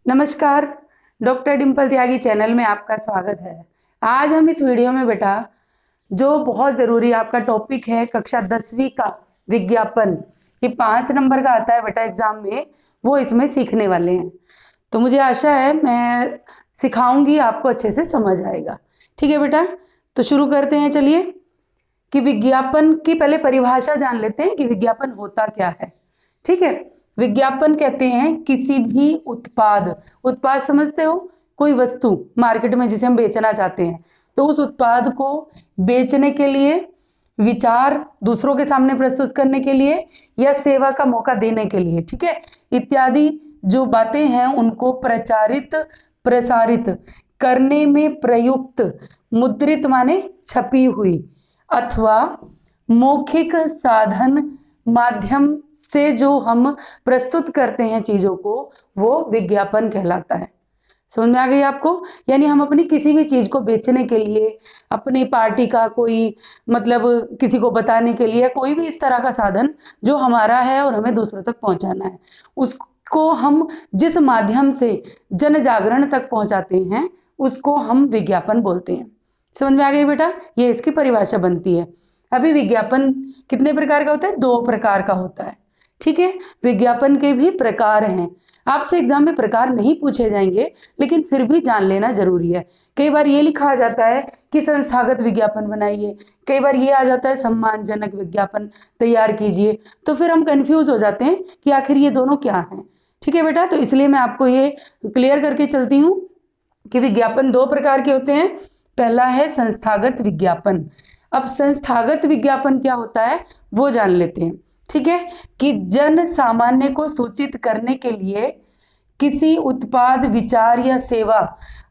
नमस्कार। डॉक्टर डिम्पल त्यागी चैनल में आपका स्वागत है। आज हम इस वीडियो में बेटा जो बहुत ज़रूरी आपका टॉपिक है कक्षा 10वीं का विज्ञापन, ये 5 नंबर का आता है बेटा एग्जाम में, वो इसमें सीखने वाले हैं। तो मुझे आशा है मैं सिखाऊंगी, आपको अच्छे से समझ आएगा। ठीक है बेटा, तो शुरू करते हैं। चलिए कि विज्ञापन की पहले परिभाषा जान लेते हैं कि विज्ञापन होता क्या है। ठीक है, विज्ञापन कहते हैं किसी भी उत्पाद, उत्पाद समझते हो, कोई वस्तु मार्केट में जिसे हम बेचना चाहते हैं, तो उस उत्पाद को बेचने के लिए, विचार दूसरों के सामने प्रस्तुत करने के लिए या सेवा का मौका देने के लिए, ठीक है, इत्यादि जो बातें हैं उनको प्रचारित प्रसारित करने में प्रयुक्त, मुद्रित माने छपी हुई, अथवा मौखिक साधन माध्यम से जो हम प्रस्तुत करते हैं चीजों को, वो विज्ञापन कहलाता है। समझ में आ गई आपको? यानी हम अपनी किसी भी चीज को बेचने के लिए, अपनी पार्टी का कोई मतलब किसी को बताने के लिए, कोई भी इस तरह का साधन जो हमारा है और हमें दूसरों तक पहुंचाना है, उसको हम जिस माध्यम से जन जागरण तक पहुंचाते हैं उसको हम विज्ञापन बोलते हैं। समझ में आ गई बेटा? ये इसकी परिभाषा बनती है। अभी विज्ञापन कितने प्रकार का होता है? 2 प्रकार का होता है। ठीक है, विज्ञापन के भी प्रकार हैं। आपसे एग्जाम में प्रकार नहीं पूछे जाएंगे, लेकिन फिर भी जान लेना जरूरी है। कई बार ये लिखा आ जाता है कि संस्थागत विज्ञापन बनाइए, कई बार ये आ जाता है सम्मानजनक विज्ञापन तैयार कीजिए, तो फिर हम कंफ्यूज हो जाते हैं कि आखिर ये दोनों क्या हैं। ठीक है बेटा, तो इसलिए मैं आपको ये क्लियर करके चलती हूँ कि विज्ञापन 2 प्रकार के होते हैं। पहला है संस्थागत विज्ञापन। अब संस्थागत विज्ञापन क्या होता है वो जान लेते हैं। ठीक है, कि जन सामान्य को सूचित करने के लिए किसी उत्पाद, विचार या सेवा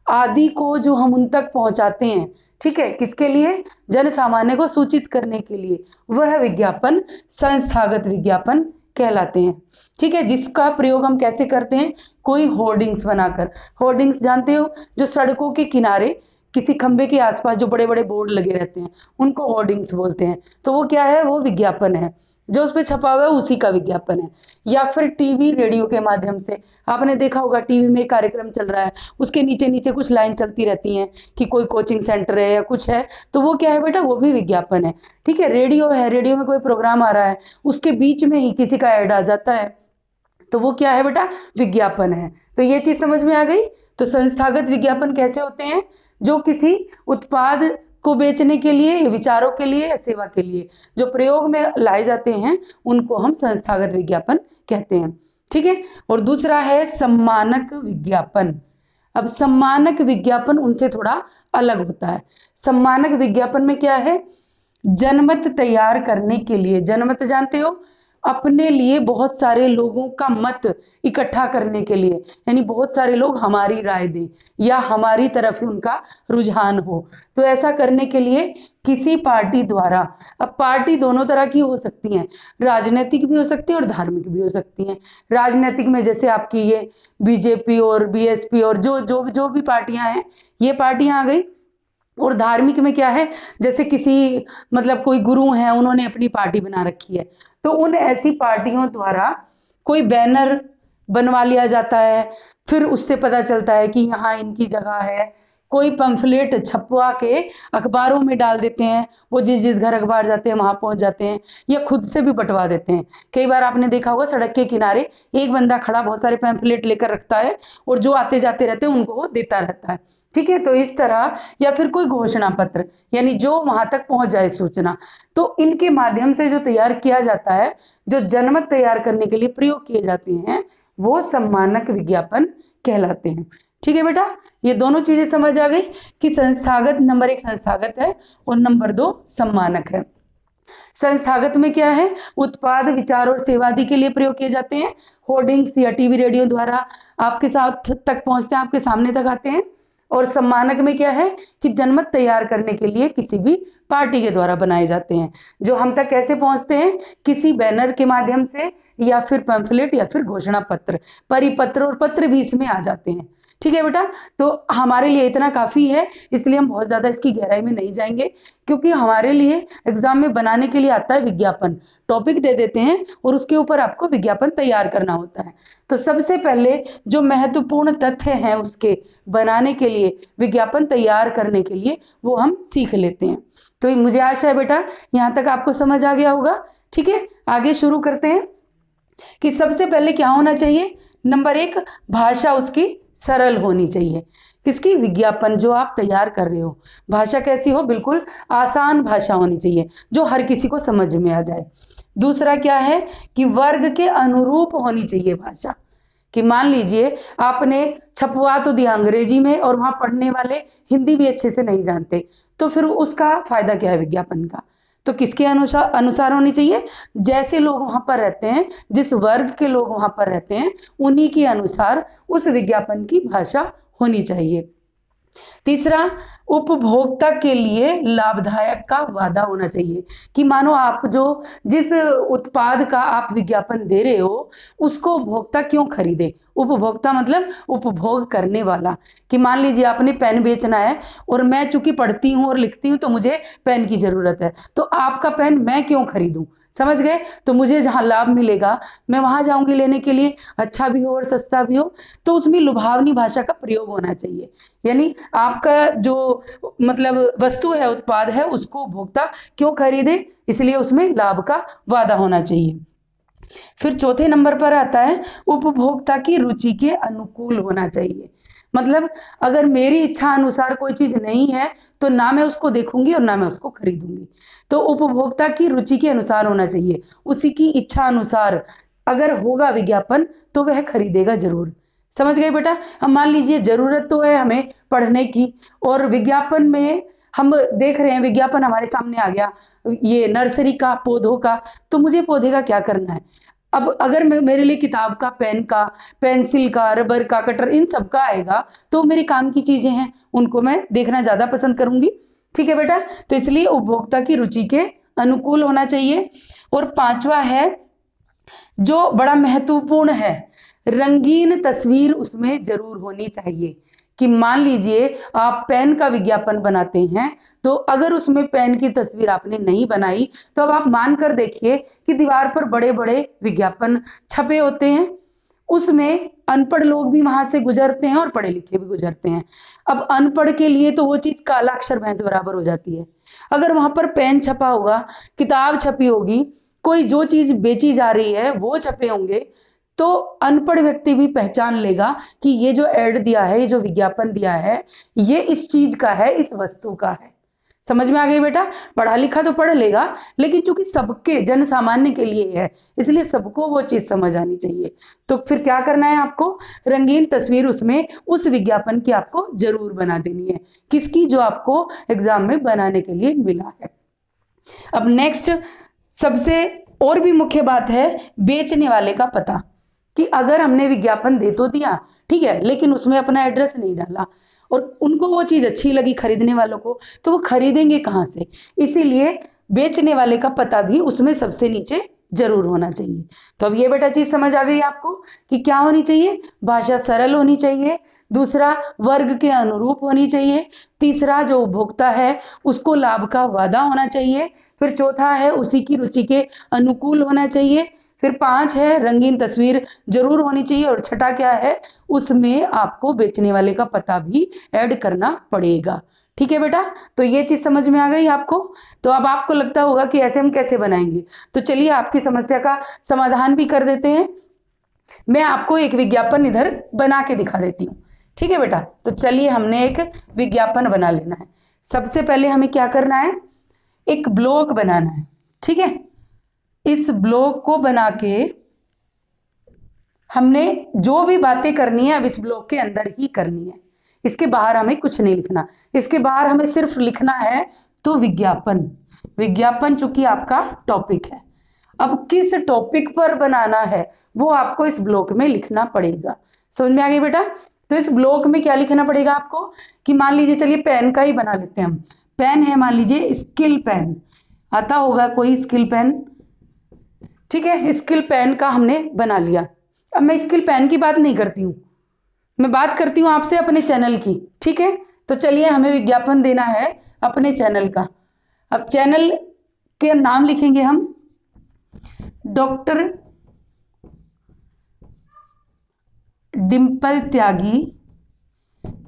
आदि को जो हम उन तक पहुंचाते हैं, ठीक है, किसके लिए? जन सामान्य को सूचित करने के लिए, वह विज्ञापन संस्थागत विज्ञापन कहलाते हैं। ठीक है, जिसका प्रयोग हम कैसे करते हैं? कोई होर्डिंग्स बनाकर। होर्डिंग्स जानते हो, जो सड़कों के किनारे किसी खंबे के आसपास जो बड़े बड़े बोर्ड लगे रहते हैं, उनको होर्डिंग्स बोलते हैं। तो वो क्या है? वो विज्ञापन है, जो उस पर छपा हुआ है उसी का विज्ञापन है। या फिर टीवी रेडियो के माध्यम से, आपने देखा होगा टीवी में एक कार्यक्रम चल रहा है, उसके नीचे नीचे कुछ लाइन चलती रहती हैं कि कोई कोचिंग सेंटर है या कुछ है, तो वो क्या है बेटा? वो भी विज्ञापन है। ठीक है, रेडियो है, रेडियो में कोई प्रोग्राम आ रहा है, उसके बीच में ही किसी का ऐड आ जाता है, तो वो क्या है बेटा? विज्ञापन है। तो ये चीज समझ में आ गई। तो संस्थागत विज्ञापन कैसे होते हैं? जो किसी उत्पाद को बेचने के लिए, विचारों के लिए या सेवा के लिए जो प्रयोग में लाए जाते हैं, उनको हम संस्थागत विज्ञापन कहते हैं। ठीक है, और दूसरा है सम्मानक विज्ञापन। अब सम्मानक विज्ञापन उनसे थोड़ा अलग होता है। सम्मानक विज्ञापन में क्या है? जनमत तैयार करने के लिए, जनमत जानते हो, अपने लिए बहुत सारे लोगों का मत इकट्ठा करने के लिए, यानी बहुत सारे लोग हमारी राय दें या हमारी तरफ ही उनका रुझान हो, तो ऐसा करने के लिए किसी पार्टी द्वारा, अब पार्टी दोनों तरह की हो सकती हैं, राजनीतिक भी हो सकती है और धार्मिक भी हो सकती हैं। राजनीतिक में जैसे आपकी ये बीजेपी और बीएसपी और जो जो जो भी पार्टियां हैं, ये पार्टियां आ गई। और धार्मिक में क्या है? जैसे किसी मतलब कोई गुरु हैं, उन्होंने अपनी पार्टी बना रखी है, तो उन ऐसी पार्टियों द्वारा कोई बैनर बनवा लिया जाता है, फिर उससे पता चलता है कि यहाँ इनकी जगह है। कोई पंफलेट छपवा के अखबारों में डाल देते हैं, वो जिस जिस घर अखबार जाते हैं वहां पहुंच जाते हैं, या खुद से भी बंटवा देते हैं। कई बार आपने देखा होगा सड़क के किनारे एक बंदा खड़ा बहुत सारे पैम्फलेट लेकर रखता है और जो आते जाते रहते हैं उनको वो देता रहता है। ठीक है, तो इस तरह, या फिर कोई घोषणा पत्र, यानी जो वहां तक पहुंच जाए सूचना, तो इनके माध्यम से जो तैयार किया जाता है, जो जनमत तैयार करने के लिए प्रयोग किए जाते हैं, वो सम्मानक विज्ञापन कहलाते हैं। ठीक है बेटा, ये दोनों चीजें समझ आ गई कि संस्थागत, नंबर 1 संस्थागत है और नंबर 2 सम्मानक है। संस्थागत में क्या है? उत्पाद, विचार और सेवा आदि के लिए प्रयोग किए जाते हैं। होर्डिंग्स या टीवी रेडियो द्वारा आपके साथ तक पहुंचते हैं, आपके सामने तक आते हैं। और सम्मानक में क्या है? कि जनमत तैयार करने के लिए किसी भी पार्टी के द्वारा बनाए जाते हैं, जो हम तक कैसे पहुंचते हैं? किसी बैनर के माध्यम से या फिर पैम्फलेट या फिर घोषणा पत्र, परिपत्र और पत्र भी इसमें आ जाते हैं। ठीक है बेटा, तो हमारे लिए इतना काफी है, इसलिए हम बहुत ज्यादा इसकी गहराई में नहीं जाएंगे, क्योंकि हमारे लिए एग्जाम में बनाने के लिए आता है विज्ञापन। टॉपिक दे देते हैं और उसके ऊपर आपको विज्ञापन तैयार करना होता है। तो सबसे पहले जो महत्वपूर्ण तथ्य हैं उसके बनाने के लिए, विज्ञापन तैयार करने के लिए, वो हम सीख लेते हैं। तो मुझे आशा है बेटा यहाँ तक आपको समझ आ गया होगा। ठीक है, आगे शुरू करते हैं कि सबसे पहले क्या होना चाहिए। नंबर 1, भाषा उसकी सरल होनी चाहिए। किसकी? विज्ञापन जो आप तैयार कर रहे हो, भाषा कैसी हो? बिल्कुल आसान भाषा होनी चाहिए जो हर किसी को समझ में आ जाए। दूसरा क्या है कि वर्ग के अनुरूप होनी चाहिए भाषा, कि मान लीजिए आपने छपवा तो दिया अंग्रेजी में और वहां पढ़ने वाले हिंदी भी अच्छे से नहीं जानते, तो फिर उसका फायदा क्या है विज्ञापन का? तो किसके अनुसार होनी चाहिए? जैसे लोग वहां पर रहते हैं, जिस वर्ग के लोग वहां पर रहते हैं, उन्हीं के अनुसार उस विज्ञापन की भाषा होनी चाहिए। तीसरा, उपभोक्ता के लिए लाभदायक का वादा होना चाहिए, कि मानो आप जो जिस उत्पाद का आप विज्ञापन दे रहे हो उसको उपभोक्ता क्यों खरीदे। उपभोक्ता मतलब उपभोग करने वाला, कि मान लीजिए आपने पेन बेचना है और मैं चूंकि पढ़ती हूँ और लिखती हूँ तो मुझे पेन की जरूरत है, तो आपका पेन मैं क्यों खरीदूं? समझ गए? तो मुझे जहां लाभ मिलेगा मैं वहां जाऊंगी लेने के लिए, अच्छा भी हो और सस्ता भी हो। तो उसमें लुभावनी भाषा का प्रयोग होना चाहिए, यानी आपका जो मतलब वस्तु है, उत्पाद है, उसको उपभोक्ता क्यों खरीदे, इसलिए उसमें लाभ का वादा होना चाहिए। फिर चौथे नंबर पर आता है उपभोक्ता की रुचि के अनुकूल होना चाहिए। मतलब अगर मेरी इच्छा अनुसार कोई चीज नहीं है तो ना मैं उसको देखूंगी और ना मैं उसको खरीदूंगी। तो उपभोक्ता की रुचि के अनुसार होना चाहिए, उसी की इच्छा अनुसार अगर होगा विज्ञापन तो वह खरीदेगा जरूर। समझ गए बेटा? हम मान लीजिए जरूरत तो है हमें पढ़ने की, और विज्ञापन में हम देख रहे हैं, विज्ञापन हमारे सामने आ गया ये नर्सरी का, पौधों का, तो मुझे पौधे का क्या करना है? अब अगर मेरे लिए किताब का, पेन का, पेंसिल का, रबर का, कटर, इन सब का आएगा तो मेरे काम की चीजें हैं, उनको मैं देखना ज्यादा पसंद करूंगी। ठीक है बेटा, तो इसलिए उपभोक्ता की रुचि के अनुकूल होना चाहिए। और पांचवा है जो बड़ा महत्वपूर्ण है, रंगीन तस्वीर उसमें जरूर होनी चाहिए। कि मान लीजिए आप पेन का विज्ञापन बनाते हैं, तो अगर उसमें पेन की तस्वीर आपने नहीं बनाई तो अब आप मानकर देखिए कि दीवार पर बड़े बड़े विज्ञापन छपे होते हैं, उसमें अनपढ़ लोग भी वहां से गुजरते हैं और पढ़े लिखे भी गुजरते हैं। अब अनपढ़ के लिए तो वो चीज काला अक्षर भैंस बराबर हो जाती है। अगर वहां पर पेन छपा होगा, किताब छपी होगी, कोई जो चीज बेची जा रही है वो छपे होंगे, तो अनपढ़ व्यक्ति भी पहचान लेगा कि ये जो एड दिया है, ये जो विज्ञापन दिया है, ये इस चीज का है, इस वस्तु का है। समझ में आ गई बेटा? पढ़ा लिखा तो पढ़ लेगा, लेकिन चूंकि सबके जन सामान्य के लिए है, इसलिए सबको वो चीज समझ आनी चाहिए। तो फिर क्या करना है आपको? रंगीन तस्वीर उसमें उस विज्ञापन की आपको जरूर बना देनी है, किसकी? जो आपको एग्जाम में बनाने के लिए मिला है। अब नेक्स्ट सबसे और भी मुख्य बात है बेचने वाले का पता, कि अगर हमने विज्ञापन दे तो दिया, ठीक है, लेकिन उसमें अपना एड्रेस नहीं डाला और उनको वो चीज अच्छी लगी खरीदने वालों को, तो वो खरीदेंगे कहाँ से? इसीलिए बेचने वाले का पता भी उसमें सबसे नीचे जरूर होना चाहिए। तो अब ये बेटा चीज समझ आ गई आपको कि क्या होनी चाहिए? भाषा सरल होनी चाहिए। दूसरा, वर्ग के अनुरूप होनी चाहिए। तीसरा, जो उपभोक्ता है उसको लाभ का वादा होना चाहिए। फिर चौथा है उसी की रुचि के अनुकूल होना चाहिए। फिर 5 है रंगीन तस्वीर जरूर होनी चाहिए। और छठा क्या है? उसमें आपको बेचने वाले का पता भी ऐड करना पड़ेगा। ठीक है बेटा, तो ये चीज समझ में आ गई आपको? तो अब आपको लगता होगा कि ऐसे हम कैसे बनाएंगे, तो चलिए आपकी समस्या का समाधान भी कर देते हैं। मैं आपको एक विज्ञापन इधर बना के दिखा देती हूँ। ठीक है बेटा, तो चलिए हमने एक विज्ञापन बना लेना है। सबसे पहले हमें क्या करना है? एक ब्लॉग बनाना है। ठीक है, इस ब्लॉग को बना के हमने जो भी बातें करनी है अब इस ब्लॉग के अंदर ही करनी है, इसके बाहर हमें कुछ नहीं लिखना। इसके बाहर हमें सिर्फ लिखना है तो विज्ञापन। विज्ञापन चूंकि आपका टॉपिक है, अब किस टॉपिक पर बनाना है वो आपको इस ब्लॉग में लिखना पड़ेगा। समझ में आ गई बेटा? तो इस ब्लॉग में क्या लिखना पड़ेगा आपको कि मान लीजिए, चलिए पेन का ही बना लेते हैं हम। पेन है मान लीजिए स्किल पेन, आता होगा कोई स्किल पेन, ठीक है, स्किल पेन का हमने बना लिया। अब मैं स्किल पेन की बात नहीं करती हूँ, मैं बात करती हूँ आपसे अपने चैनल की। ठीक है, तो चलिए हमें विज्ञापन देना है अपने चैनल का। अब चैनल के नाम लिखेंगे हम डॉक्टर डिंपल त्यागी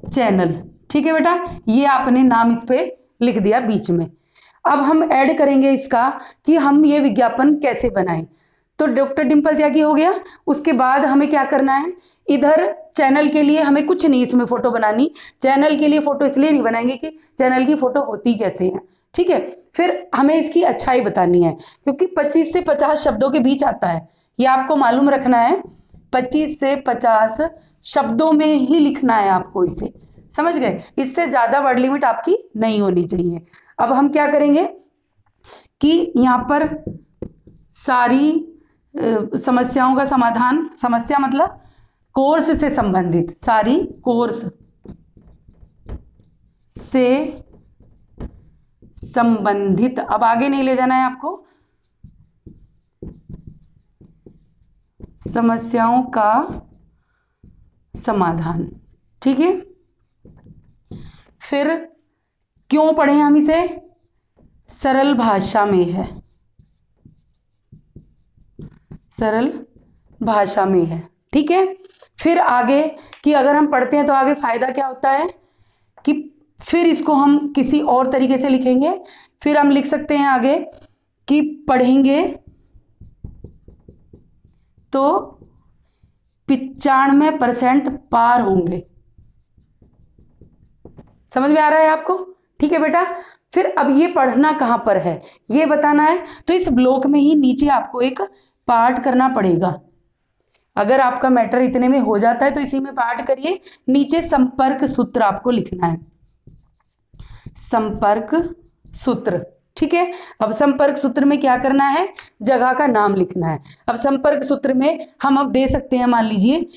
चैनल। ठीक है बेटा, ये आपने नाम इस पे लिख दिया बीच में। अब हम ऐड करेंगे इसका कि हम ये विज्ञापन कैसे बनाएं। तो डॉक्टर डिंपल त्यागी हो गया। उसके बाद हमें क्या करना है, इधर चैनल के लिए हमें कुछ नहीं इसमें फोटो बनानी। चैनल के लिए फोटो इसलिए नहीं बनाएंगे कि चैनल की फोटो होती कैसे है। ठीक है, फिर हमें इसकी अच्छाई बतानी है, क्योंकि 25 से 50 शब्दों के बीच आता है, ये आपको मालूम रखना है। 25 से 50 शब्दों में ही लिखना है आपको इसे, समझ गए। इससे ज्यादा वर्ड लिमिट आपकी नहीं होनी चाहिए। अब हम क्या करेंगे कि यहाँ पर सारी समस्याओं का समाधान, समस्या मतलब कोर्स से संबंधित, सारी कोर्स से संबंधित, अब आगे नहीं ले जाना है आपको, समस्याओं का समाधान। ठीक है, फिर क्यों पढ़े हम इसे, सरल भाषा में है, सरल भाषा में है। ठीक है, फिर आगे कि अगर हम पढ़ते हैं तो आगे फायदा क्या होता है कि फिर इसको हम किसी और तरीके से लिखेंगे। फिर हम लिख सकते हैं आगे कि पढ़ेंगे तो 95% पार होंगे। समझ में आ रहा है आपको? ठीक है बेटा, फिर अब ये पढ़ना कहां पर है ये बताना है। तो इस ब्लॉक में ही नीचे आपको एक पार्ट करना पड़ेगा। अगर आपका मैटर इतने में हो जाता है तो इसी में पार्ट करिए। नीचे संपर्क सूत्र आपको लिखना है, संपर्क सूत्र। ठीक है, अब संपर्क सूत्र में क्या करना है, जगह का नाम लिखना है। अब संपर्क सूत्र में हम अब दे सकते हैं, मान लीजिए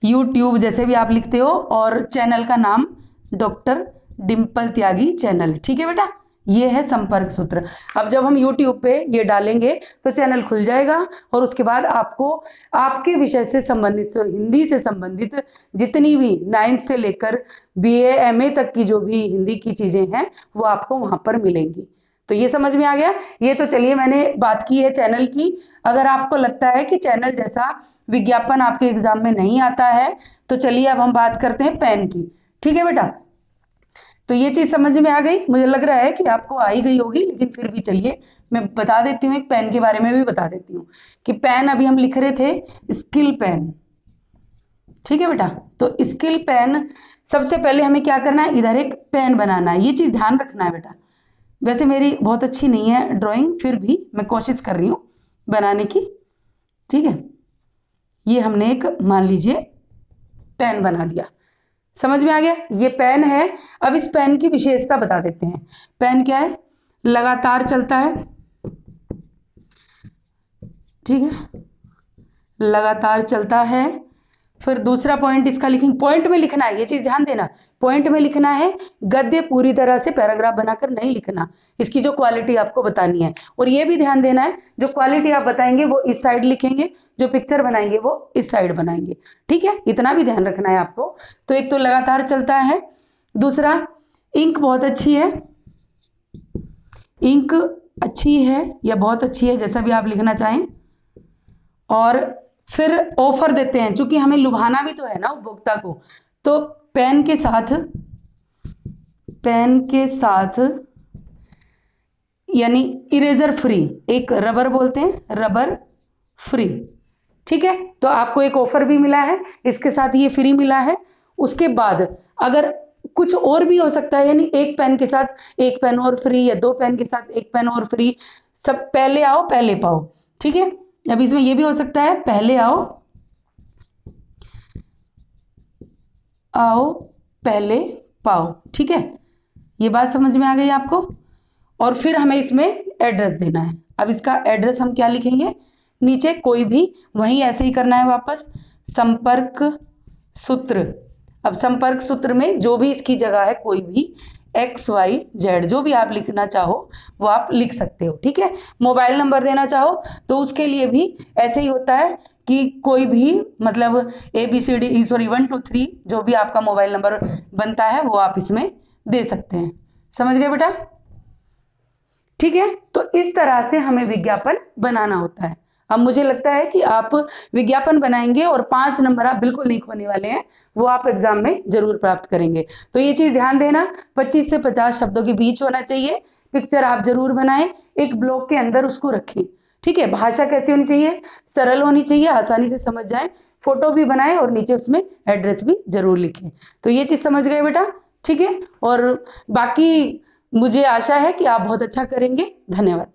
यूट्यूब जैसे भी आप लिखते हो, और चैनल का नाम डॉक्टर डिंपल त्यागी चैनल। ठीक है बेटा, ये है संपर्क सूत्र। अब जब हम YouTube पे ये डालेंगे तो चैनल खुल जाएगा, और उसके बाद आपको आपके विषय से संबंधित, हिंदी से संबंधित जितनी भी 9th से लेकर BA MA तक की जो भी हिंदी की चीजें हैं वो आपको वहां पर मिलेंगी। तो ये समझ में आ गया। ये तो चलिए मैंने बात की है चैनल की। अगर आपको लगता है कि चैनल जैसा विज्ञापन आपके एग्जाम में नहीं आता है तो चलिए अब हम बात करते हैं पेन की। ठीक है बेटा, तो ये चीज समझ में आ गई, मुझे लग रहा है कि आपको आ ही गई होगी, लेकिन फिर भी चलिए मैं बता देती हूँ, एक पेन के बारे में भी बता देती हूँ कि पेन अभी हम लिख रहे थे स्किल पेन। ठीक है बेटा, तो स्किल पेन सबसे पहले हमें क्या करना है, इधर एक पेन बनाना है। ये चीज ध्यान रखना है बेटा। वैसे मेरी बहुत अच्छी नहीं है ड्राइंग, फिर भी मैं कोशिश कर रही हूँ बनाने की। ठीक है, ये हमने एक मान लीजिए पेन बना दिया, समझ में आ गया, ये पेन है। अब इस पेन की विशेषता बता देते हैं। पेन क्या है, लगातार चलता है। ठीक है, लगातार चलता है। फिर दूसरा पॉइंट इसका लिखेंगे, पॉइंट में लिखना है, ये चीज ध्यान देना, पॉइंट में लिखना है। गद्य पूरी तरह से पैराग्राफ बनाकर नहीं लिखना, इसकी जो क्वालिटी आपको बतानी है। और ये भी ध्यान देना है, जो क्वालिटी आप बताएंगे वो इस साइड लिखेंगे, जो पिक्चर बनाएंगे वो इस साइड बनाएंगे। ठीक है, इतना भी ध्यान रखना है आपको। तो एक तो लगातार चलता है, दूसरा इंक बहुत अच्छी है, इंक अच्छी है या बहुत अच्छी है जैसा भी आप लिखना चाहें। और फिर ऑफर देते हैं, क्योंकि हमें लुभाना भी तो है ना उपभोक्ता को। तो पेन के साथ यानी इरेजर फ्री, एक रबर बोलते हैं, रबर फ्री। ठीक है, तो आपको एक ऑफर भी मिला है, इसके साथ ये फ्री मिला है। उसके बाद अगर कुछ और भी हो सकता है, यानी एक पेन के साथ एक पेन और फ्री, या 2 पेन के साथ एक पेन और फ्री, सब पहले आओ पहले पाओ। ठीक है, अब इसमें यह भी हो सकता है पहले आओ पहले पाओ। ठीक है, ये बात समझ में आ गई आपको। और फिर हमें इसमें एड्रेस देना है। अब इसका एड्रेस हम क्या लिखेंगे, नीचे कोई भी, वहीं ऐसे ही करना है वापस, संपर्क सूत्र। अब संपर्क सूत्र में जो भी इसकी जगह है कोई भी XYZ, जो भी आप लिखना चाहो वो आप लिख सकते हो। ठीक है, मोबाइल नंबर देना चाहो तो उसके लिए भी ऐसे ही होता है कि कोई भी मतलब ABCD सॉरी 1 2 3 जो भी आपका मोबाइल नंबर बनता है वो आप इसमें दे सकते हैं। समझ गए बेटा? ठीक है, तो इस तरह से हमें विज्ञापन बनाना होता है। अब मुझे लगता है कि आप विज्ञापन बनाएंगे और 5 नंबर आप बिल्कुल नहीं खोने वाले हैं, वो आप एग्जाम में जरूर प्राप्त करेंगे। तो ये चीज ध्यान देना, 25 से 50 शब्दों के बीच होना चाहिए। पिक्चर आप जरूर बनाएं, एक ब्लॉक के अंदर उसको रखें। ठीक है, भाषा कैसी होनी चाहिए? सरल होनी चाहिए, आसानी से समझ जाए। फोटो भी बनाएं और नीचे उसमें एड्रेस भी जरूर लिखें। तो ये चीज समझ गए बेटा? ठीक है, और बाकी मुझे आशा है कि आप बहुत अच्छा करेंगे। धन्यवाद।